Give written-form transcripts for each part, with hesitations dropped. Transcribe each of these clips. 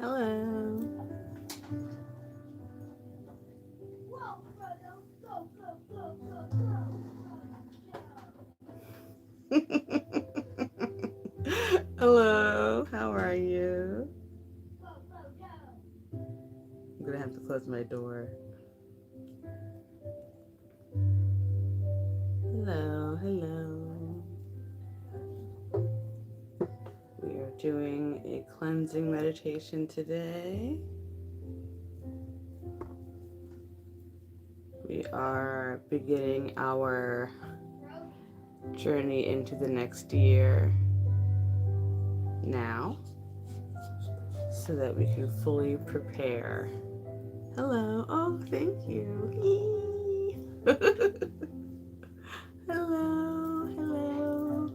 Hello. Hello. How are you? I'm gonna have to close my door. Hello. Hello. We are doing a cleansing meditation today. We are beginning our journey into the next year now so that we can fully prepare. Hello. Oh, thank you. Hello. Hello.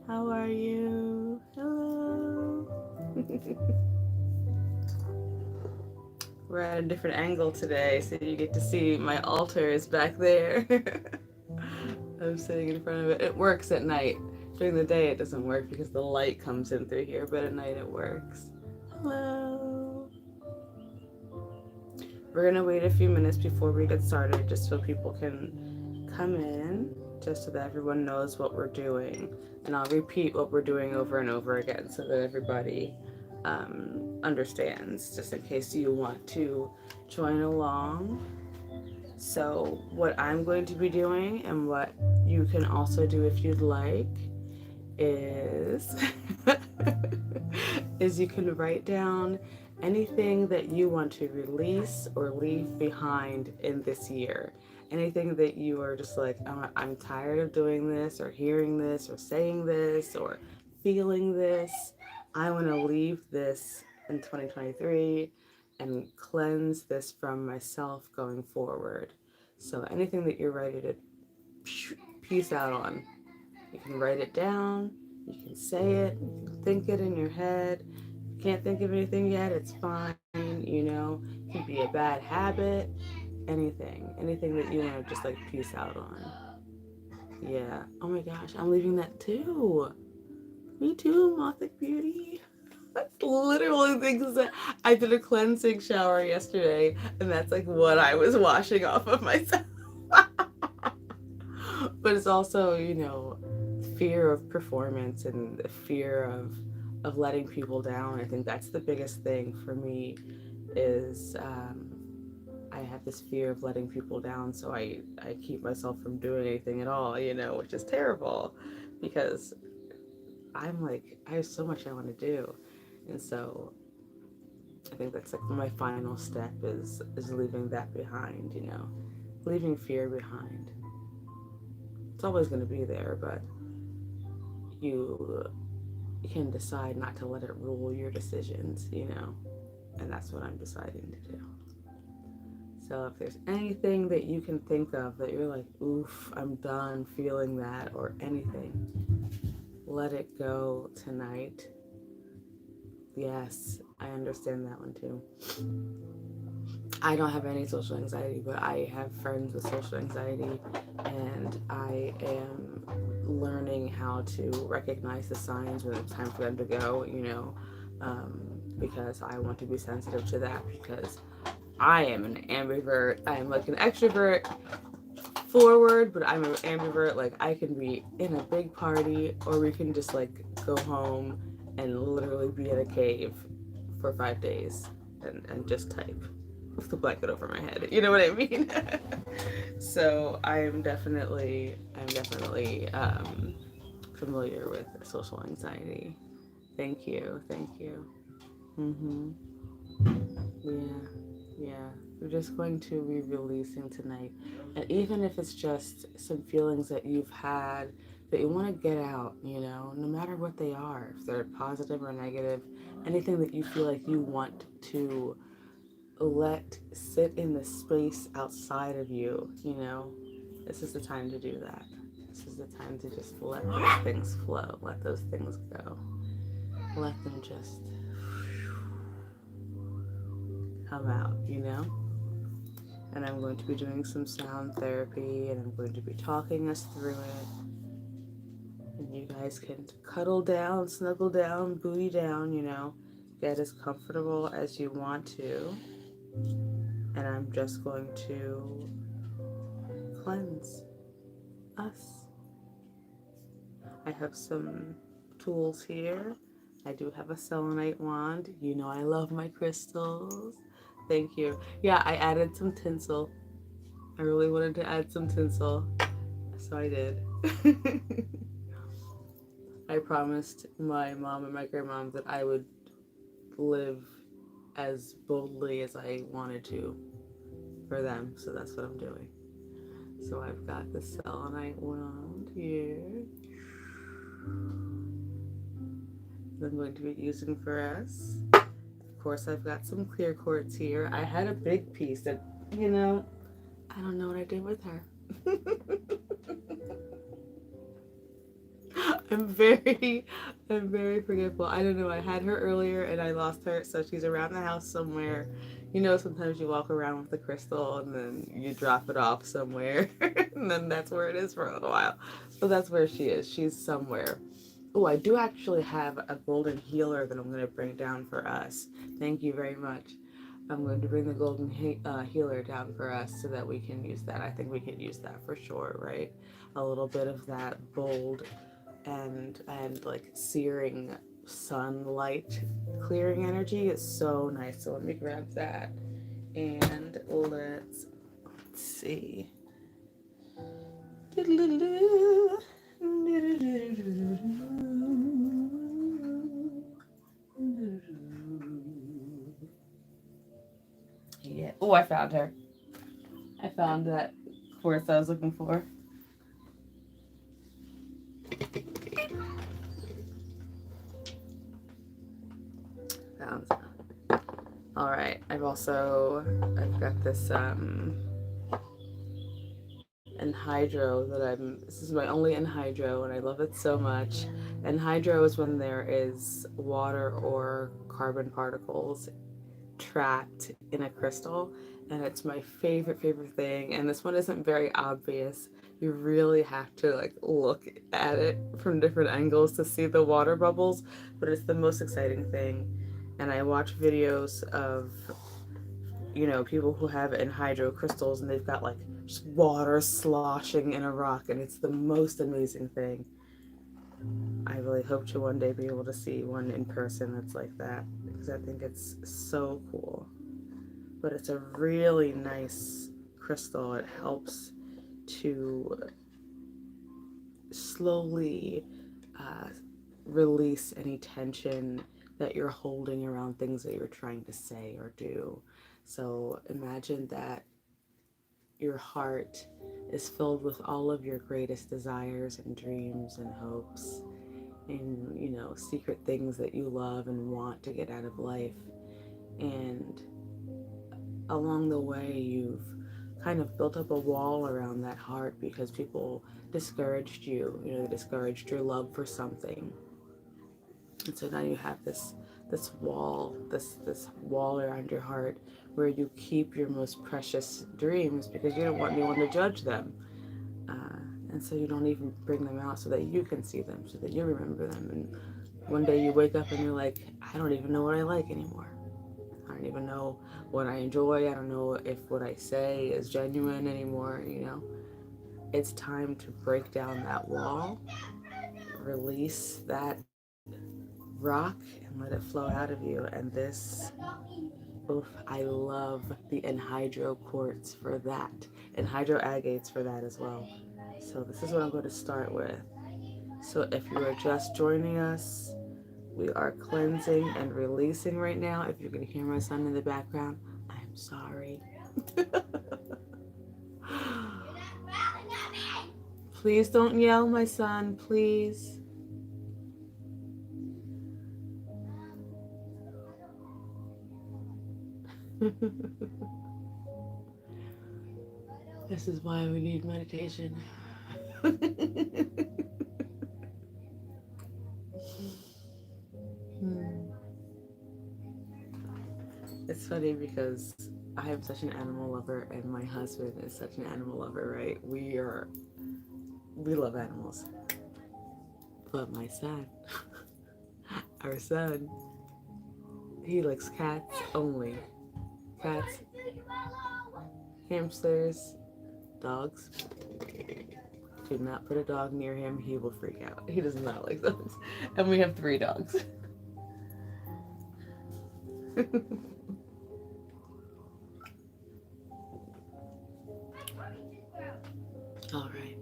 How are you? Hello. We're at a different angle today, so you get to see my altar is back there. I'm sitting in front of it. It works at night. During the day, it doesn't work because the light comes in through here, but at night it works. Hello. We're going to wait a few minutes before we get started just so people can come in, just so that everyone knows what we're doing. And I'll repeat what we're doing over and over again so that everybody understands, just in case you want to join along. So what I'm going to be doing, and what you can also do if you'd like, is is you can write down anything that you want to release or leave behind in this year. Anything that you are just like, oh, I'm tired of doing this or hearing this or saying this or feeling this. I want to leave this in 2023 and cleanse this from myself going forward. So anything that you're ready to peace out on, you can write it down, you can say it, you can think it in your head. If you can't think of anything yet, it's fine, It could be a bad habit, anything that you want to just like peace out on. Yeah. Oh my gosh, I'm leaving that too. Me too, Mothic Beauty. That's literally things that I did a cleansing shower yesterday, and that's like what I was washing off of myself. But it's also, fear of performance and the fear of letting people down. I think that's the biggest thing for me is I have this fear of letting people down, so I keep myself from doing anything at all, which is terrible because I'm like, I have so much I want to do. And so I think that's like my final step is leaving that behind, leaving fear behind. It's always going to be there, but you can decide not to let it rule your decisions, and that's what I'm deciding to do. So if there's anything that you can think of that you're like, oof, I'm done feeling that, or anything, let it go tonight. Yes, I understand that one too. I don't have any social anxiety, but I have friends with social anxiety, and I am learning how to recognize the signs when it's time for them to go, because I want to be sensitive to that, because I am an ambivert. I am like an extrovert forward, but I'm an ambivert. Like, I can be in a big party, or we can just like go home and literally be in a cave for 5 days and just type with the blanket over my head. You know what I mean? So I'm definitely familiar with social anxiety. Thank you. Yeah. We're just going to be releasing tonight, and even if it's just some feelings that you've had that you want to get out, no matter what they are, if they're positive or negative, anything that you feel like you want to let sit in the space outside of you, this is the time to do that. This is the time to just let those things flow, let those things go, let them just come out, And I'm going to be doing some sound therapy, and I'm going to be talking us through it. And you guys can cuddle down, snuggle down, booty down, get as comfortable as you want to, and I'm just going to cleanse us. I have some tools here. I do have a selenite wand. You know I love my crystals. Thank you. Yeah, I added some tinsel. I really wanted to add some tinsel, so I did. I promised my mom and my grandmom that I would live as boldly as I wanted to for them, so that's what I'm doing. So I've got the selenite wand here that I'm going to be using for us. Of course, I've got some clear quartz here. I had a big piece that, you know, I don't know what I did with her. I'm very forgetful. I don't know. I had her earlier and I lost her, so she's around the house somewhere. You know, sometimes you walk around with the crystal and then you drop it off somewhere, and then that's where it is for a little while. So that's where she is. She's somewhere. Oh, I do actually have a golden healer that I'm going to bring down for us. Thank you very much. I'm going to bring the golden healer down for us so that we can use that. I think we could use that for sure, right? A little bit of that bold and like searing sunlight clearing energy is so nice. So let me grab that and let's see. Yeah. Oh, I found her. I found that forest I was looking for. Found. All right. I've got this anhydro that this is my only anhydro and I love it so much. Anhydro is when there is water or carbon particles trapped in a crystal, and it's my favorite thing. And this one isn't very obvious. You really have to like look at it from different angles to see the water bubbles, but it's the most exciting thing. And I watch videos of, you know, people who have anhydro crystals and they've got like just water sloshing in a rock, and it's the most amazing thing. I really hope to one day be able to see one in person that's like that, because I think it's so cool. But it's a really nice crystal. It helps to slowly uh, release any tension that you're holding around things that you're trying to say or do. So imagine that your heart is filled with all of your greatest desires and dreams and hopes and, you know, secret things that you love and want to get out of life. And along the way, you've kind of built up a wall around that heart because people discouraged you. You know, they discouraged your love for something. And so now you have this wall, this wall around your heart where you keep your most precious dreams because you don't want anyone to judge them. And so you don't even bring them out so that you can see them, so that you remember them. And one day you wake up and you're like, I don't even know what I like anymore. I don't even know what I enjoy. I don't know if what I say is genuine anymore, you know. It's time to break down that wall, release that rock, and let it flow out of you. And this, oof, I love the anhydro quartz for that, and hydro agates for that as well. So this is what I'm going to start with. So if you are just joining us, we are cleansing and releasing right now. If you can hear my son in the background, I'm sorry. Please don't yell, my son, please. This is why we need meditation. It's funny because I am such an animal lover and my husband is such an animal lover, right? We love animals. But my son, our son, He likes cats only. Cats, hamsters, dogs. Do not put a dog near him. He will freak out. He does not like dogs. And we have 3 dogs. All right.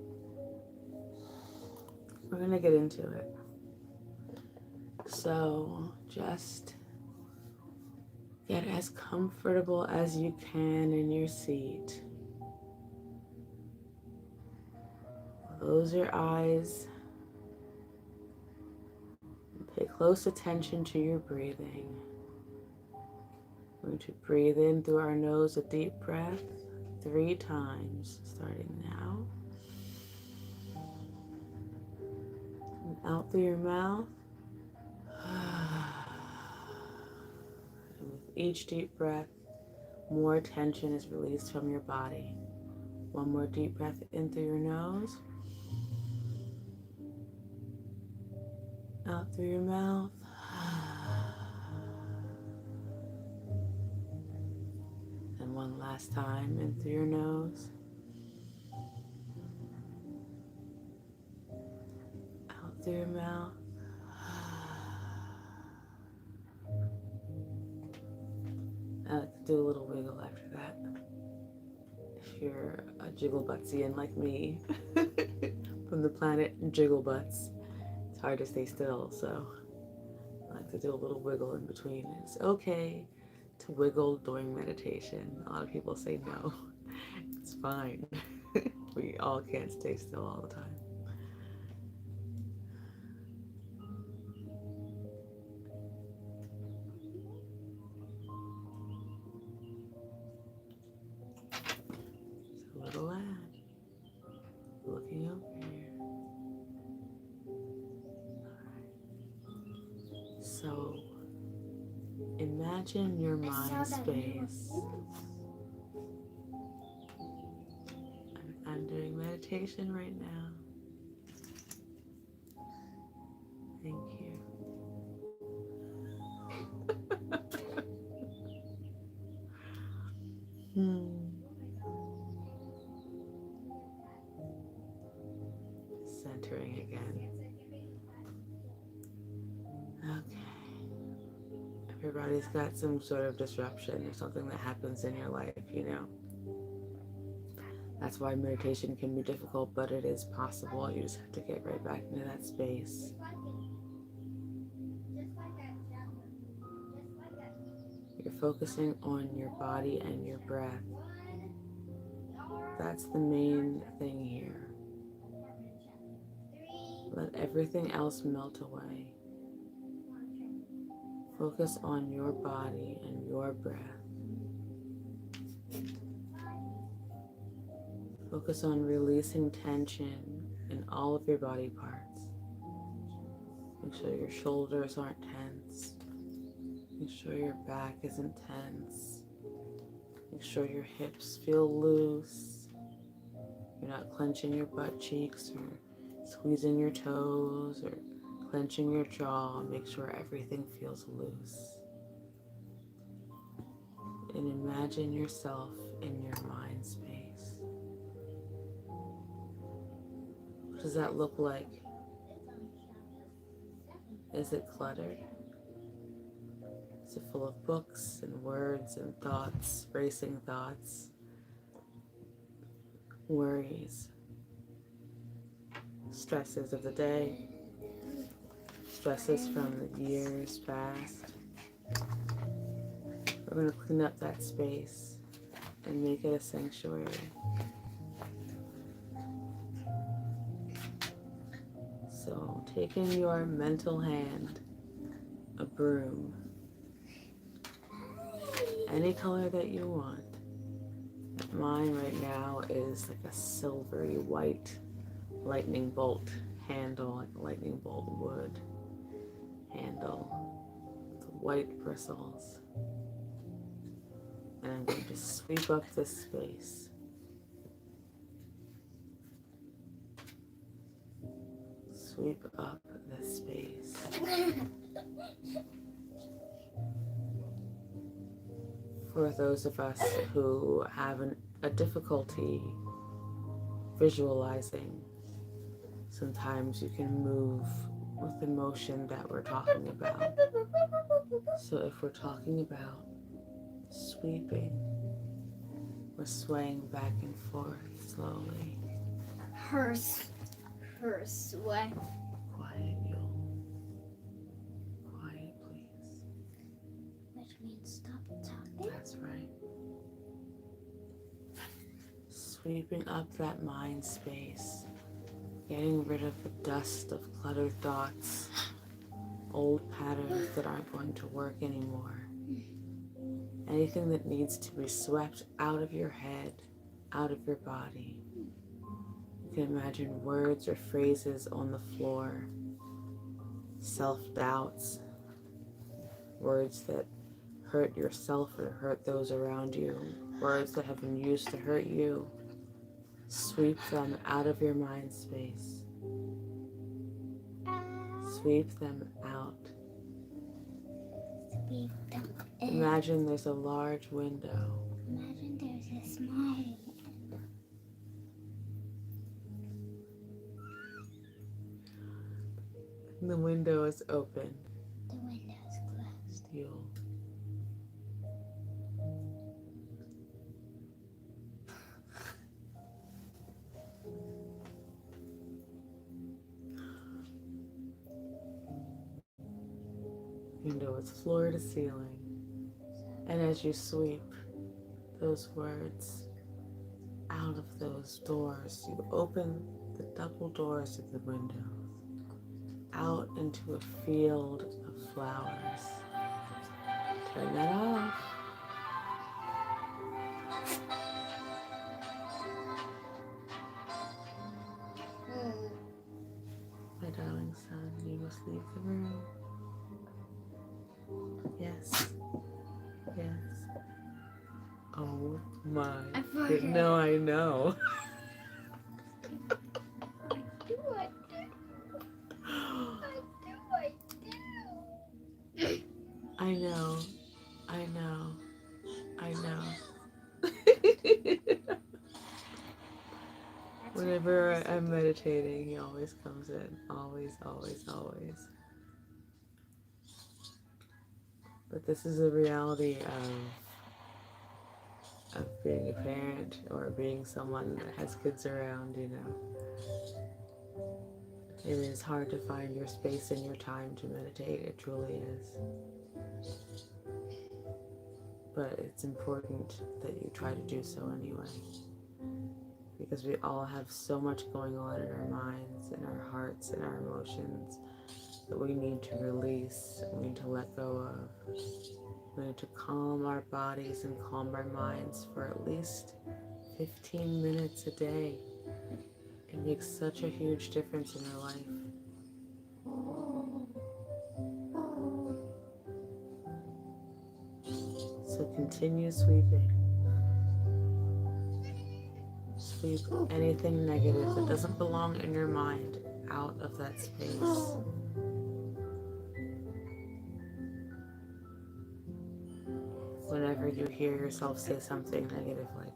We're going to get into it. So just get as comfortable as you can in your seat. Close your eyes. Pay close attention to your breathing. We're going to breathe in through our nose, a deep breath, 3 times, starting now. And out through your mouth. And with each deep breath, more tension is released from your body. One more deep breath in through your nose. Out through your mouth. And one last time in through your nose. Out through your mouth. I like to do a little wiggle after that. If you're a jiggle-buttsian like me, from the planet Jiggle-Butts, it's hard to stay still, so I like to do a little wiggle in between. It's okay to wiggle during meditation. A lot of people say no. It's fine. We all can't stay still all the time. Just a little lad looking over here. So imagine your mind space. I'm doing meditation right now. Thank you. Centering again. Okay. Everybody's got some sort of disruption or something that happens in your life, you know. That's why meditation can be difficult, but it is possible. You just have to get right back into that space. You're focusing on your body and your breath. That's the main thing here. Let everything else melt away. Focus on your body and your breath. Focus on releasing tension in all of your body parts. Make sure your shoulders aren't tense. Make sure your back isn't tense. Make sure your hips feel loose. You're not clenching your butt cheeks or squeezing your toes or clenching your jaw. Make sure everything feels loose. And imagine yourself in your mind space. What does that look like? Is it cluttered? Is it full of books and words and thoughts, racing thoughts, worries, stresses of the day, stresses from the years past? We're going to clean up that space and make it a sanctuary. So, taking your mental hand, a broom, any color that you want. Mine right now is like a silvery white lightning bolt handle, like a lightning bolt wood handle with white bristles. And I'm going to sweep up this space. Sweep up this space. For those of us who have a difficulty visualizing, sometimes you can move with the motion that we're talking about. So if we're talking about sweeping, we're swaying back and forth slowly. Her sway. Quiet, you. Quiet, please. Which means stop talking. That's right. Sweeping up that mind space, getting rid of the dust of cluttered thoughts, old patterns that aren't going to work anymore. Anything that needs to be swept out of your head, out of your body. You can imagine words or phrases on the floor, self-doubts, words that hurt yourself or hurt those around you, words that have been used to hurt you. Sweep them out of your mind space. Sweep them out. Sweep them in. Imagine there's a large window. Imagine there's a small window. And the window is open. The window is closed. You'll window is floor to ceiling. And as you sweep those words out of those doors, you open the double doors of the window out into a field of flowers. Turn that off. My darling son, you must leave the room. Yes. Yes. Oh my. I forgot. No, I know. I know. I know. I know. Whenever I'm meditating, he always comes in. Always, always, always. But this is a reality of being a parent or being someone that has kids around, you know. It is hard to find your space and your time to meditate. It truly is. But it's important that you try to do so anyway. Because we all have so much going on in our minds, in our hearts, in our emotions that we need to release, we need to let go of. We need to calm our bodies and calm our minds for at least 15 minutes a day. It makes such a huge difference in your life. So continue sweeping. Sweep anything negative that doesn't belong in your mind out of that space. Whenever you hear yourself say something negative like,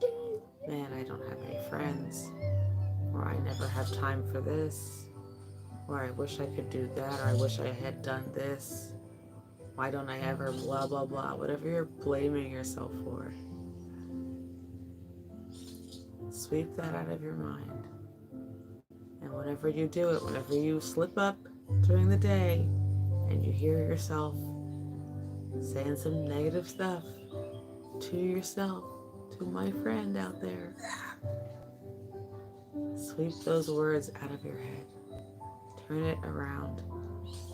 man, I don't have any friends, or I never have time for this, or I wish I could do that, or I wish I had done this, why don't I ever, blah, blah, blah, whatever you're blaming yourself for, sweep that out of your mind. And whenever you do it, whenever you slip up during the day and you hear yourself saying some negative stuff to yourself, to my friend out there, sweep those words out of your head. Turn it around.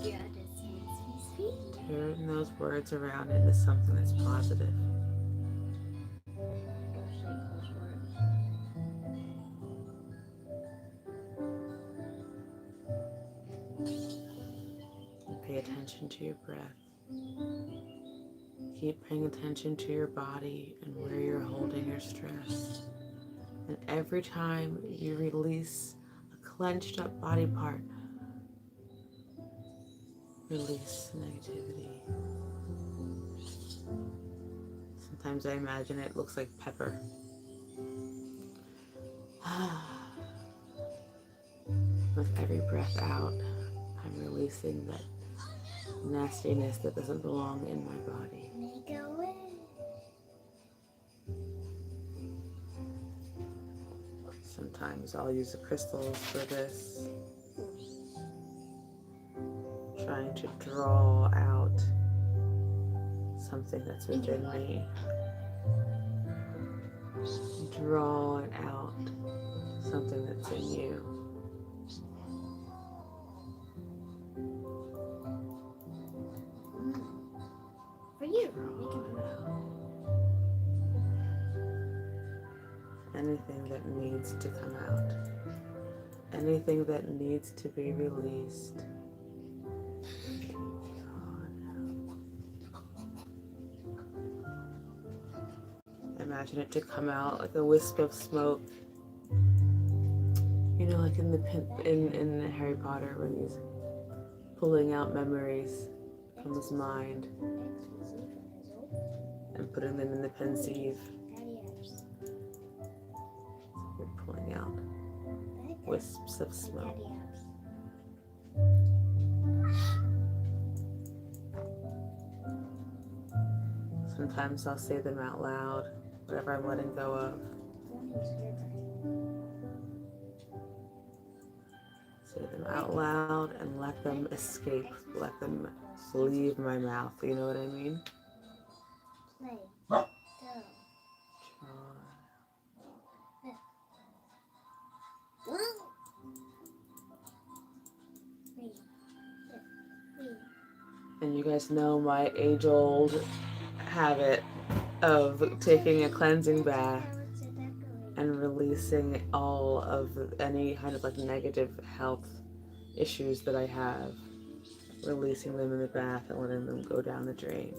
Yeah, this makes me sweet. Turn those words around into something that's positive. Pay attention to your breath. Keep paying attention to your body and where you're holding your stress. And every time you release a clenched up body part, release negativity. Sometimes I imagine it looks like pepper. With every breath out, I'm releasing that nastiness that doesn't belong in my body. Make a wish. Sometimes I'll use the crystals for this, trying to draw out something that's within me. Draw it out, something that's in you. For you. Anything that needs to come out. Anything that needs to be released. Imagine it to come out like a wisp of smoke. You know, like in Harry Potter when he's pulling out memories from his mind and putting them in the pensieve. You're pulling out wisps of smoke. Sometimes I'll say them out loud, whatever I'm letting go of. Say them out loud and let them escape. Let them leave my mouth. You know what I mean? Play. Go. And you guys know my age-old habit of taking a cleansing bath and releasing all of any kind of like negative health issues that I have, releasing them in the bath and letting them go down the drain.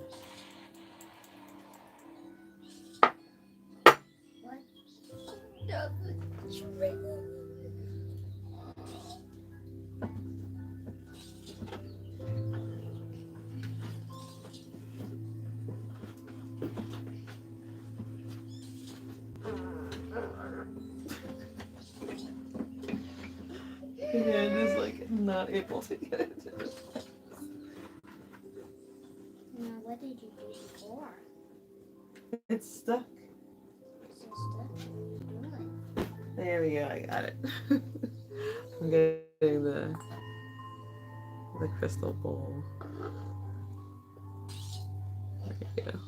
And is like not able to get it. Now, what did you do before? It's stuck. It's so stuck. What are you doing? There we go, I got it. I'm getting the crystal bowl. There you go.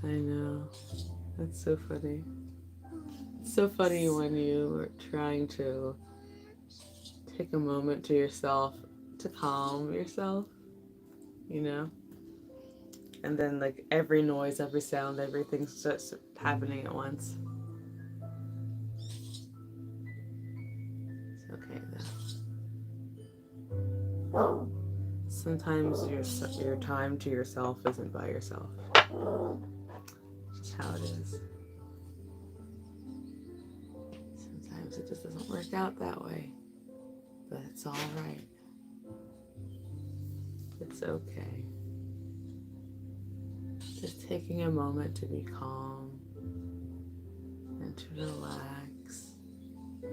I know. That's so funny. It's so funny when you are trying to take a moment to yourself to calm yourself, you know? And then like every noise, every sound, everything starts happening at once. It's okay though. Sometimes your time to yourself isn't by yourself. It's just how it is. Sometimes it just doesn't work out that way. But it's all right. It's okay. Just taking a moment to be calm and to relax. To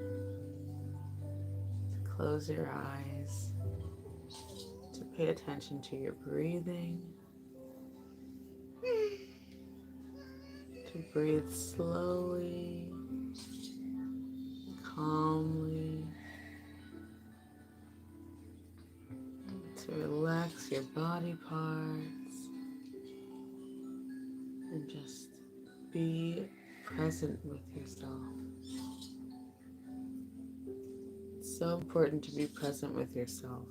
close your eyes. To pay attention to your breathing. To breathe slowly, calmly. To relax your body parts and just be present with yourself. It's so important to be present with yourself,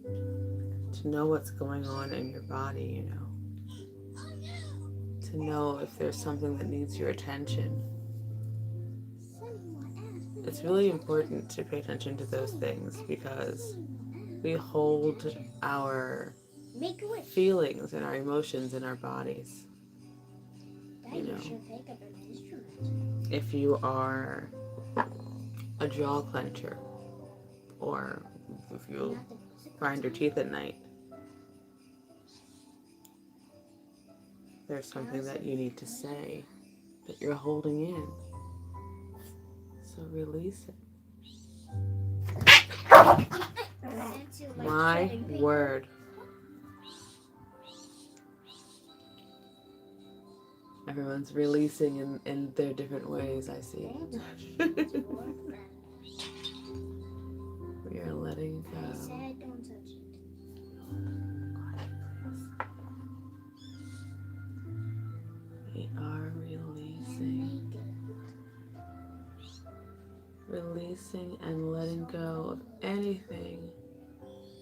to know what's going on in your body, you know, to know if there's something that needs your attention. It's really important to pay attention to those things because we hold our feelings and our emotions in our bodies. You know, if you are a jaw clencher or if you grind your teeth at night, there's something that you need to say that you're holding in. So release it. My word. Everyone's releasing in their different ways, I see. We are letting go. I said don't touch it. We are releasing. Releasing and letting go of anything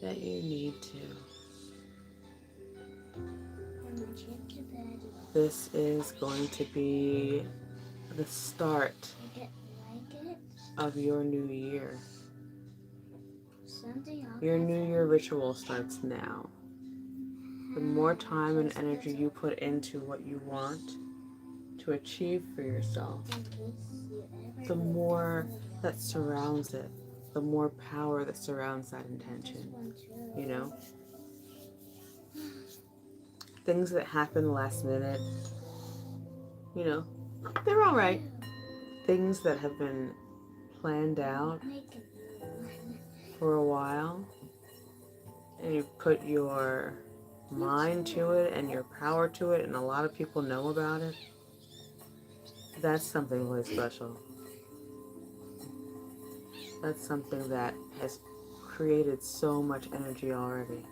that you need to. This is going to be the start of your new year. Your New Year ritual starts now. The more time and energy you put into what you want to achieve for yourself, the more that surrounds it, the more power that surrounds that intention, you know? Things that happen last minute, you know, they're all right. Things that have been planned out for a while, and you put your mind to it and your power to it, and a lot of people know about it, that's something really special. That's something that has created so much energy already.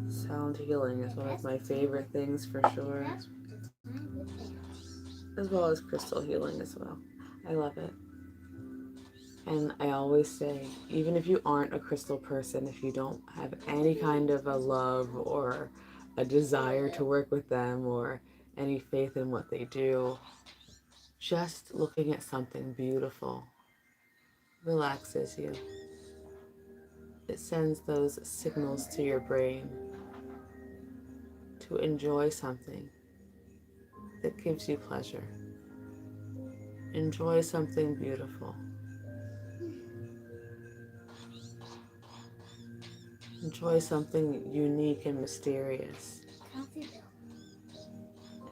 Sound healing is one of my favorite things for sure, as well as crystal healing as well. I love it. And I always say, even if you aren't a crystal person, if you don't have any kind of a love or a desire to work with them or any faith in what they do, just looking at something beautiful relaxes you. It sends those signals to your brain to enjoy something that gives you pleasure. Enjoy something beautiful. Enjoy something unique and mysterious.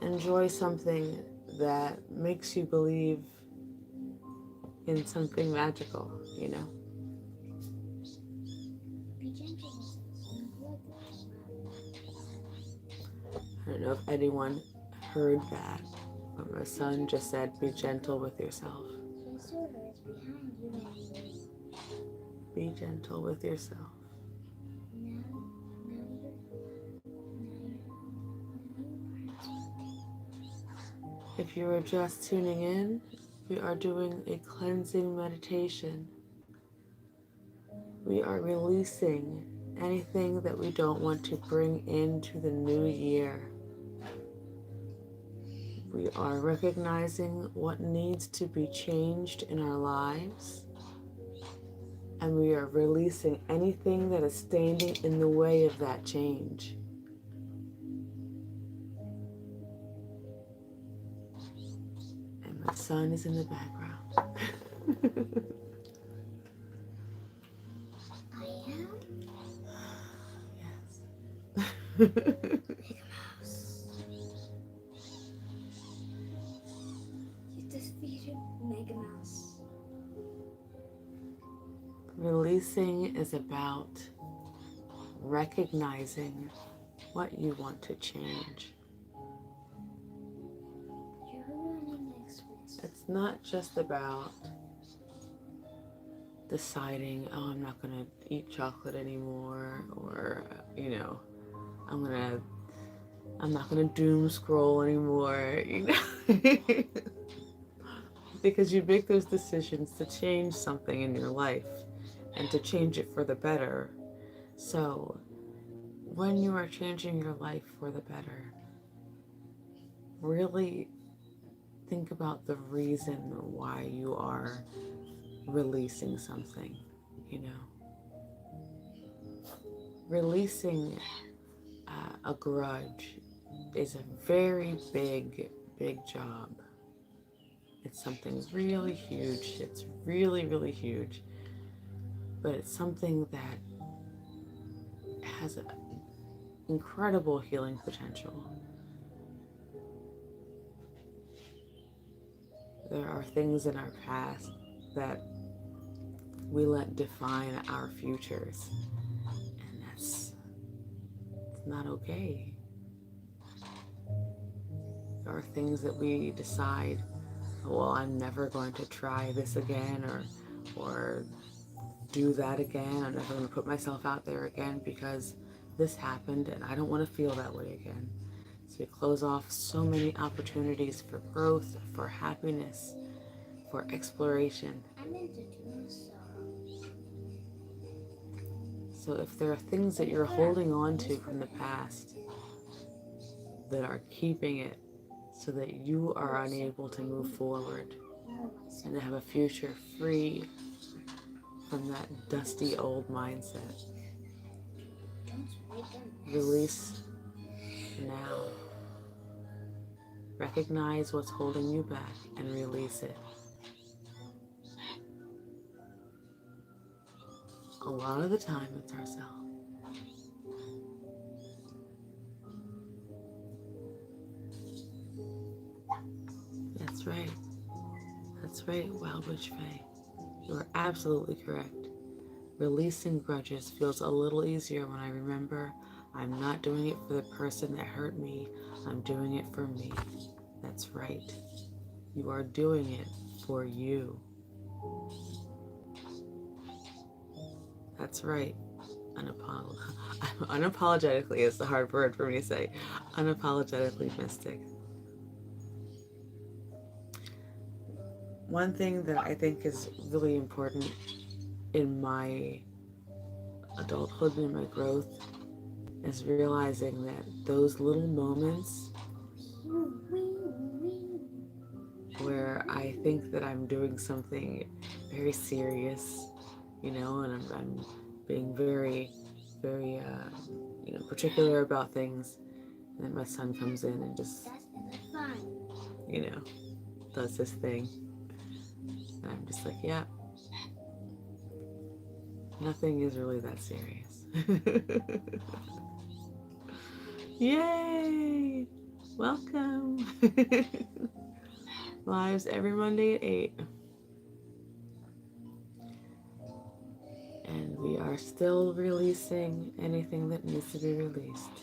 Enjoy something that makes you believe in something magical, you know? I don't know if anyone heard that, but my son just said, be gentle with yourself. Be gentle with yourself. If you are just tuning in, we are doing a cleansing meditation. We are releasing anything that we don't want to bring into the new year. We are recognizing what needs to be changed in our lives, and we are releasing anything that is standing in the way of that change. And my son is in the background. I am? Yes. Mega Mouse. Releasing is about recognizing what you want to change. It's not just about deciding, oh, I'm not going to eat chocolate anymore, or, you know, I'm going to I'm not going to doom scroll anymore, you know? Because you make those decisions to change something in your life and to change it for the better. So, when you are changing your life for the better, really think about the reason why you are releasing something, you know. Releasing a grudge is a very big job. It's something really huge. It's really huge. But it's something that has an incredible healing potential. There are things in our past that we let define our futures, and it's not okay. There are things that we decide, well, I'm never going to try this again, or do that again. I'm never going to put myself out there again because this happened and I don't want to feel that way again. So we close off so many opportunities for growth, for happiness, for exploration. I'm into doing so. So if there are things that you're holding on to from the past that are keeping it so that you are unable to move forward and to have a future free from that dusty old mindset, release now. Recognize what's holding you back and release it. A lot of the time it's ourselves. That's right. That's right, Wild Witch Faye. You are absolutely correct. Releasing grudges feels a little easier when I remember I'm not doing it for the person that hurt me. I'm doing it for me. That's right. You are doing it for you. That's right. Unapologetically is the hard word for me to say. Unapologetically mystic. One thing that I think is really important in my adulthood and my growth is realizing that those little moments where I think that I'm doing something very serious, you know, and I'm being very particular about things, and then my son comes in and just, you know, does this thing, and I'm just like, yeah, nothing is really that serious. Yay! Welcome! Lives every Monday at 8. And we are still releasing anything that needs to be released.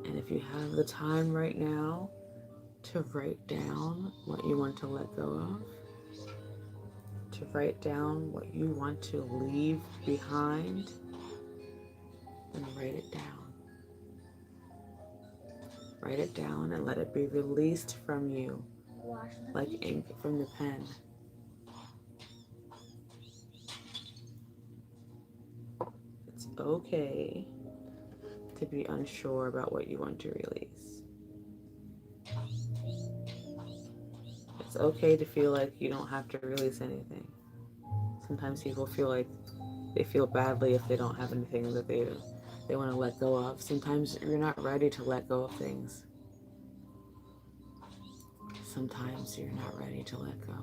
And if you have the time right now to write down what you want to let go of, to write down what you want to leave behind, then write it down. Write it down and let it be released from you, like ink from the pen. It's okay to be unsure about what you want to release. It's okay to feel like you don't have to release anything. Sometimes people feel like they feel badly if they don't have anything that they want to let go of. Sometimes you're not ready to let go of things. Sometimes you're not ready to let go.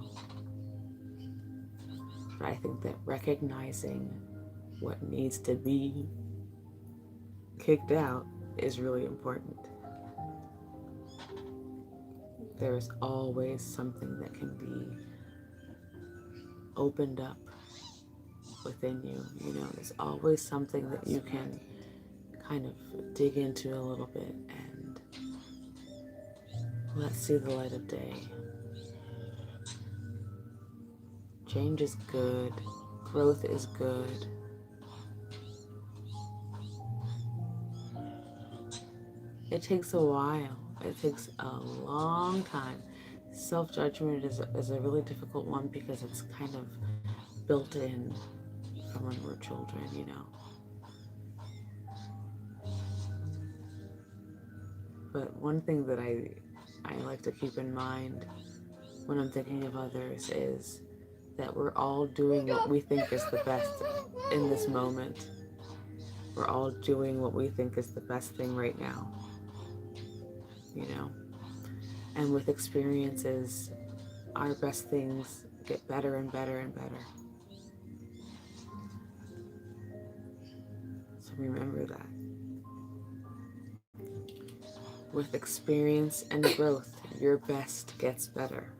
But I think that recognizing what needs to be kicked out is really important. There is always something that can be opened up within you. You know, there's always something that you can kind of dig into a little bit and let's see the light of day. Change is good. Growth is good. It takes a while. It takes a long time. Self-judgment is a really difficult one because it's kind of built in from when we're children, you know. But one thing that I like to keep in mind when I'm thinking of others is that we're all doing what we think is the best in this moment. We're all doing what we think is the best thing right now, you know? And with experiences, our best things get better and better and better. So remember that. With experience and growth, your best gets better.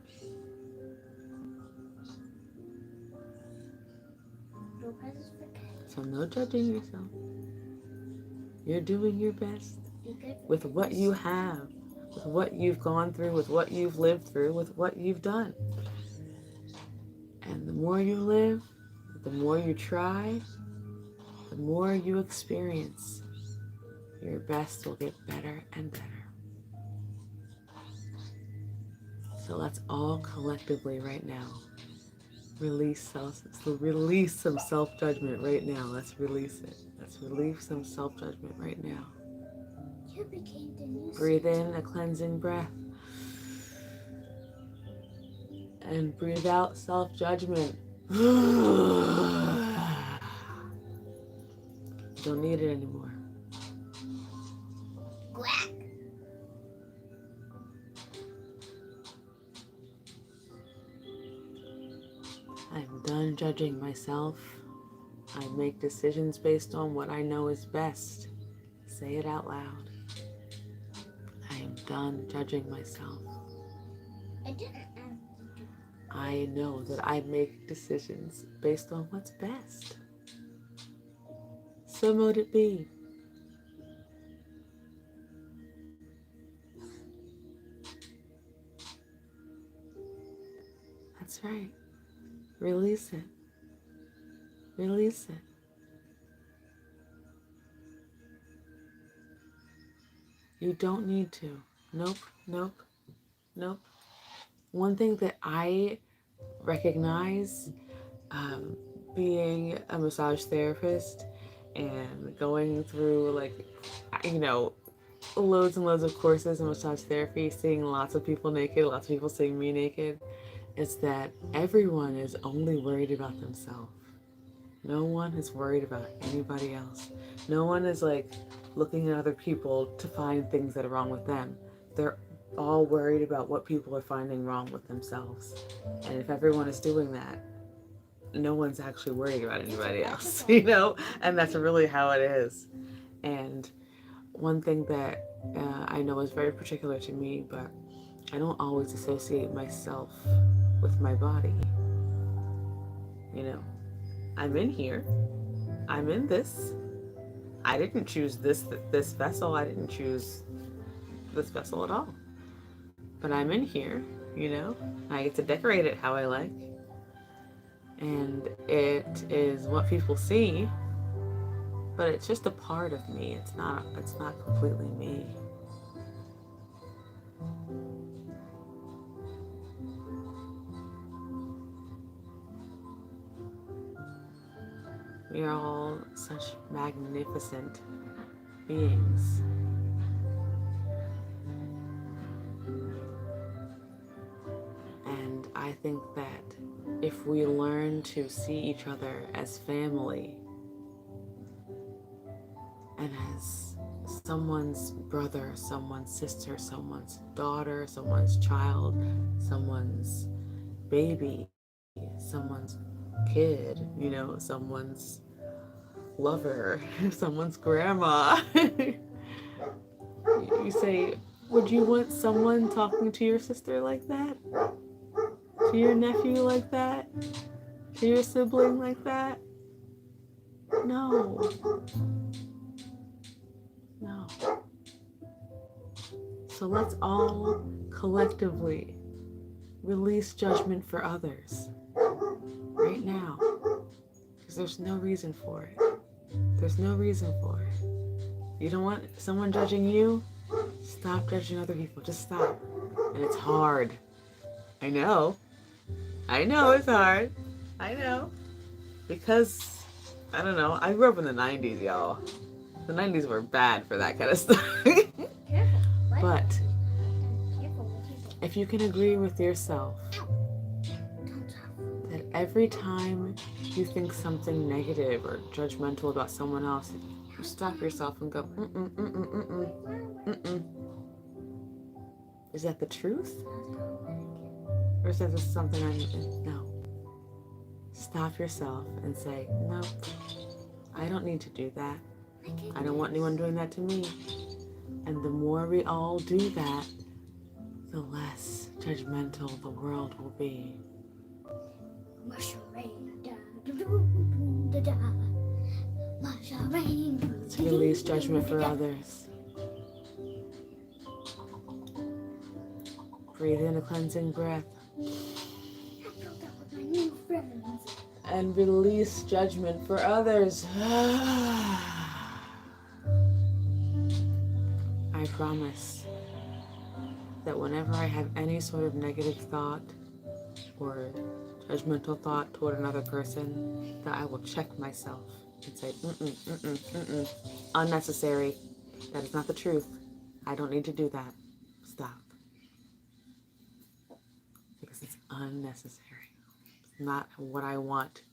No presents for kids. So no judging yourself. You're doing your best Be good with what you have, with what you've gone through, with what you've lived through, with what you've done. And the more you live, the more you try, the more you experience, your best will get better and better. So let's all collectively right now release some self-judgment right now. Let's release it. Let's release some self-judgment right now. You became the new Breathe in a cleansing breath. And breathe out self-judgment. Don't need it anymore. Quack. I'm done judging myself. I make decisions based on what I know is best. Say it out loud. I am done judging myself. I didn't. I know that I make decisions based on what's best. So mote it be. That's right. Release it. Release it. You don't need to. Nope, nope, nope. One thing that I recognize being a massage therapist and going through, like, you know, loads and loads of courses in massage therapy, seeing lots of people naked, lots of people seeing me naked, is that everyone is only worried about themselves. No one is worried about anybody else. No one is like looking at other people to find things that are wrong with them. They're all worried about what people are finding wrong with themselves. And if everyone is doing that, no one's actually worrying about anybody else, you know? And that's really how it is. And one thing that I know is very particular to me, but I don't always associate myself with my body. You know, I'm in here. I'm in this. I didn't choose this vessel. I didn't choose this vessel at all. But I'm in here, you know. I get to decorate it how I like. And it is what people see, but it's just a part of me. It's not completely me. We are all such magnificent beings. And I think that if we learn to see each other as family and as someone's brother, someone's sister, someone's daughter, someone's child, someone's baby, someone's kid, you know, someone's lover, someone's grandma. You say, would you want someone talking to your sister like that? To your nephew like that? To your sibling like that? No. No. So let's all collectively release judgment for others right now. Because there's no reason for it. There's no reason for it. You don't want someone judging you? Stop judging other people. Just stop. And it's hard. I know. I know it's hard. I know. Because, I don't know, I grew up in the 90s, y'all. The 90s were bad for that kind of stuff. Careful. What? But Careful what you say. if you can agree with yourself Don't talk. that every time you think something negative or judgmental about someone else, you stop yourself and go, mm-mm. Is that the truth? Or is that just something no. Stop yourself and say, no, I don't need to do that. I don't want anyone doing that to me. And the more we all do that, the less judgmental the world will be. To release judgment for others. Breathe in a cleansing breath. And release judgment for others. I promise that whenever I have any sort of negative thought or judgmental thought toward another person, that I will check myself and say, unnecessary. That is not the truth. I don't need to do that. Stop. Because it's unnecessary. It's not what I want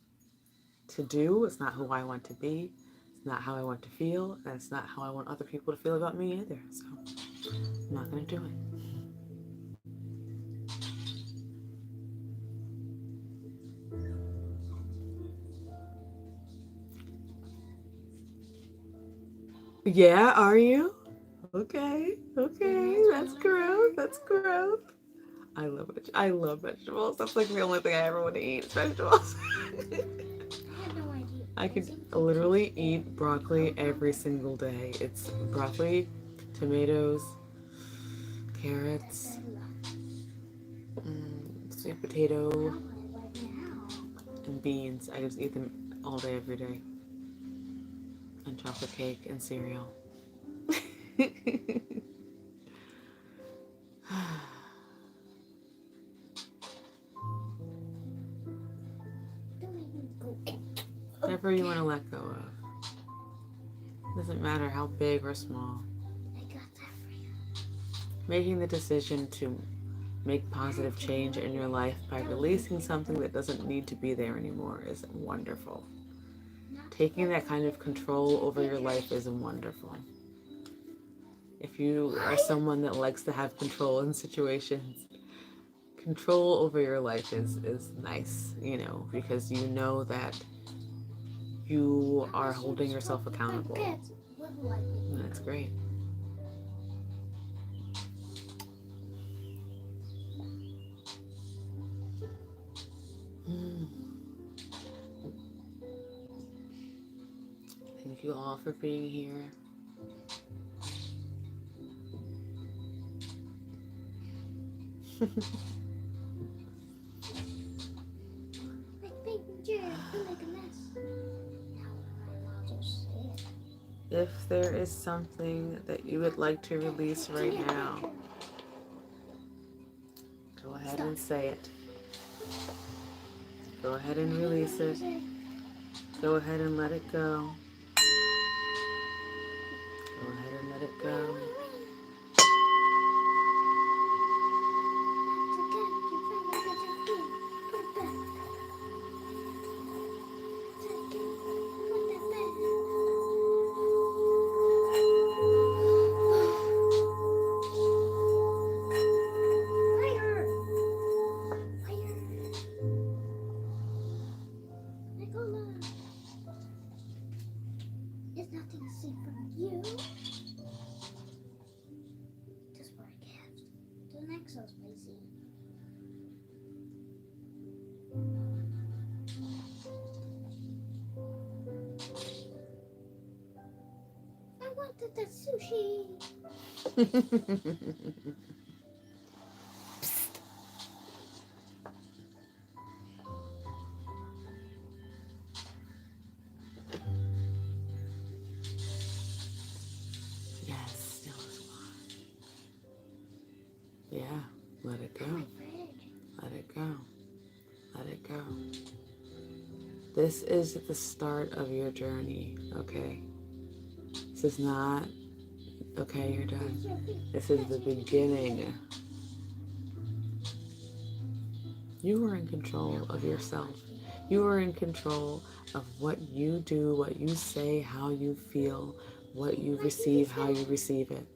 to do. It's not who I want to be. It's not how I want to feel. And it's not how I want other people to feel about me either. So I'm not going to do it. Yeah, are you? Okay, that's growth. That's growth. I love vegetables. That's like the only thing I ever want to eat is vegetables. I have no idea. I could literally eat broccoli every single day. It's broccoli, tomatoes, carrots, sweet potato, and beans. I just eat them all day, every day. And chocolate cake and cereal. Whatever you want to let go of. Doesn't matter how big or small. I got that for you. Making the decision to make positive change in your life by releasing something that doesn't need to be there anymore is wonderful. Taking that kind of control over your life is wonderful. If you are someone that likes to have control in situations, control over your life is nice, because you know that you are holding yourself accountable. And that's great. Thank you all for being here. If there is something that you would like to release right now, go ahead and say it. Go ahead and release it. Go ahead and let it go. Go ahead and let it go. It's nothing to see from you. Just for a gift. The next so spicy. I wanted the sushi. Yes, still is one. This is the start of your journey, okay? This is not, okay, you're done. This is the beginning. You are in control of yourself. You are in control of what you do, what you say, how you feel, what you receive, how you receive it.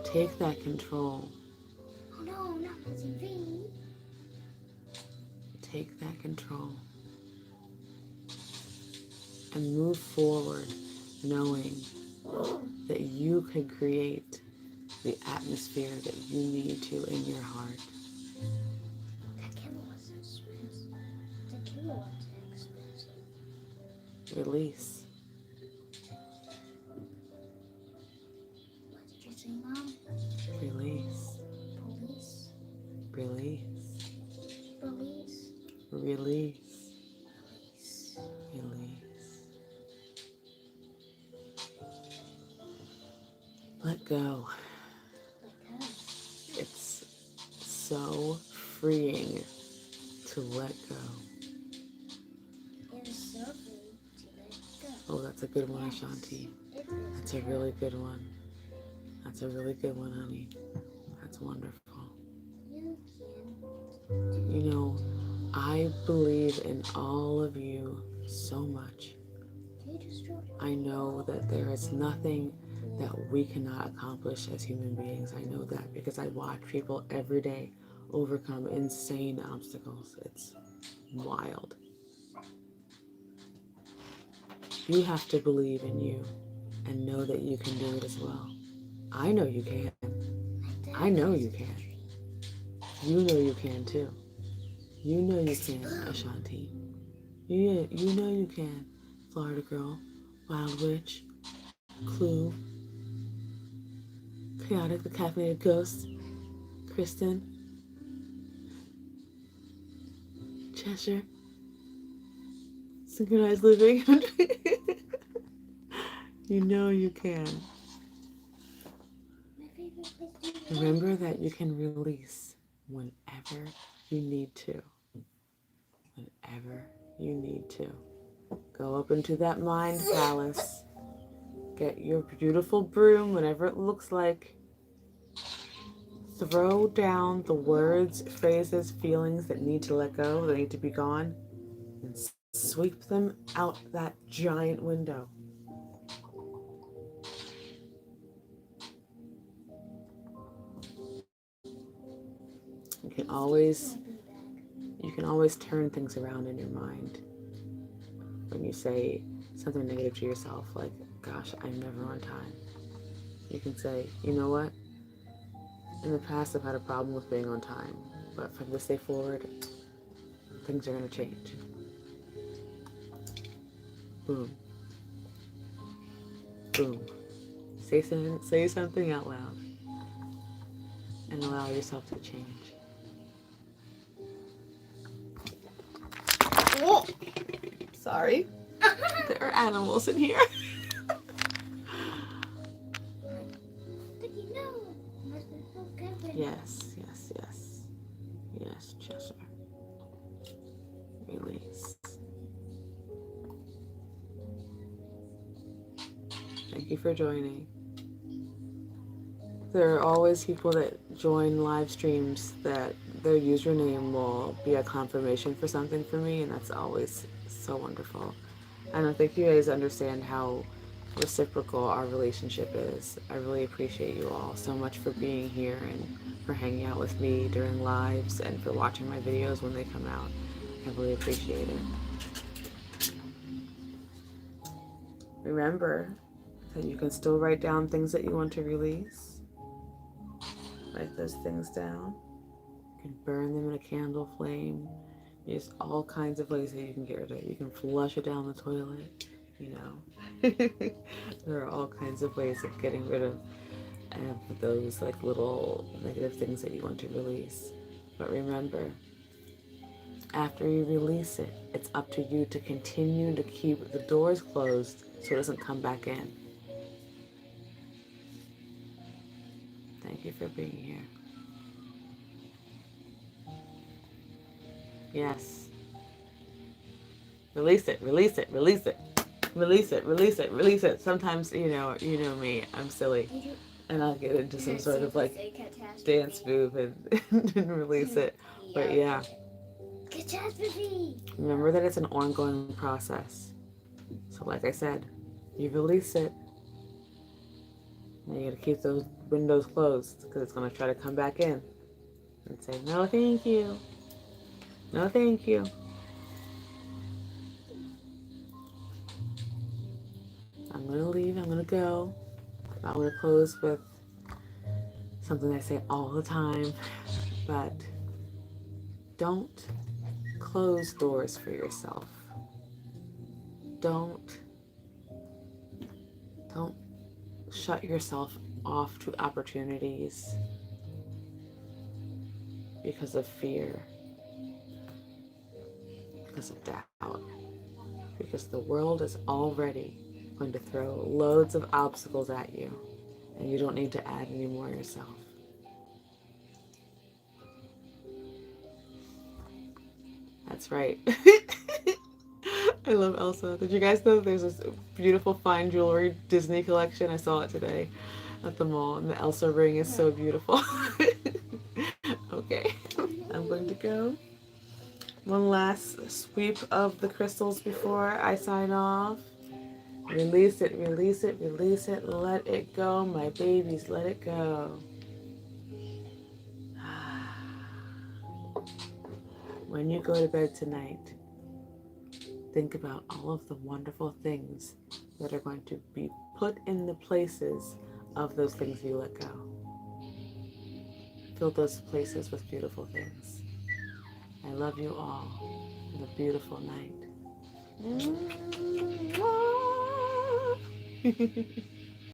Take that control. No, not my TV. Take that control. And move forward knowing that you can create the atmosphere that you need to in your heart. That candle was expensive. The candle was expensive. Release. What did you say, Mom? Release. Police? Release. Police? Release. Police. Release. Let go. Let go. It's so freeing to let go. It is so free to let go. Oh, that's a good one, Ashanti. It is. That's a really good one. That's a really good one, honey. That's wonderful. You can. You know, I believe in all of you so much. You destroyed it. I know that there is nothing that we cannot accomplish as human beings. I know that because I watch people every day overcome insane obstacles. It's wild. You have to believe in you and know that you can do it as well. I know you can. I know you can. You know you can too. You know you can, Ashanti. You know you can, Florida Girl, Wild Witch, Clue, Chaotic the Caffeinated Ghost, Kristen, Cheshire, Synchronized Living. You know you can. My favorite place to Remember that you can release whenever you need to. Whenever you need to. Go up into that mind palace. Get your beautiful broom, whatever it looks like. Throw down the words, phrases, feelings that need to let go, that need to be gone, and sweep them out that giant window. You can always turn things around in your mind when you say something negative to yourself, like, gosh, I'm never on time. You can say, you know what? In the past, I've had a problem with being on time, but from this day forward, things are going to change. Boom. Boom. Say something out loud and allow yourself to change. Oh, sorry. There are animals in here. Did you know? Yes. Yes, Cheshire. Release. Thank you for joining. There are always people that join live streams that their username will be a confirmation for something for me, and that's always so wonderful. I don't think you guys understand how reciprocal our relationship is. I really appreciate you all so much for being here and for hanging out with me during lives and for watching my videos when they come out. I really appreciate it. Remember that you can still write down things that you want to release. Write those things down. You can burn them in a candle flame. There's all kinds of ways that you can get rid of it. You can flush it down the toilet, you know. There are all kinds of ways of getting rid of those like little negative things that you want to release. But remember, after you release it, it's up to you to continue to keep the doors closed so it doesn't come back in. Thank you for being here. Yes, Release it, release it, release it. Release it, release it, release it. Sometimes, you know me, I'm silly. And I'll get into some sort of like dance move and release it. But yeah. Catastrophe! Remember that it's an ongoing process. So like I said, you release it. And you gotta keep those windows closed because it's gonna try to come back in and say, no thank you. No thank you. I'm gonna leave, I'm gonna go. I'm gonna close with something I say all the time, but don't close doors for yourself. Don't don't shut yourself off to opportunities because of fear, because of doubt, because the world is already going to throw loads of obstacles at you, and you don't need to add any more yourself. That's right. I love Elsa. Did you guys know there's this beautiful fine jewelry Disney collection? I saw it today at the mall, and the Elsa ring is so beautiful. Okay, I'm going to go. One last sweep of the crystals before I sign off. Release it, release it, release it. Let it go, my babies. Let it go. When you go to bed tonight, think about all of the wonderful things that are going to be put in the places of those things you let go. Fill those places with beautiful things. I love you all. Have a beautiful night.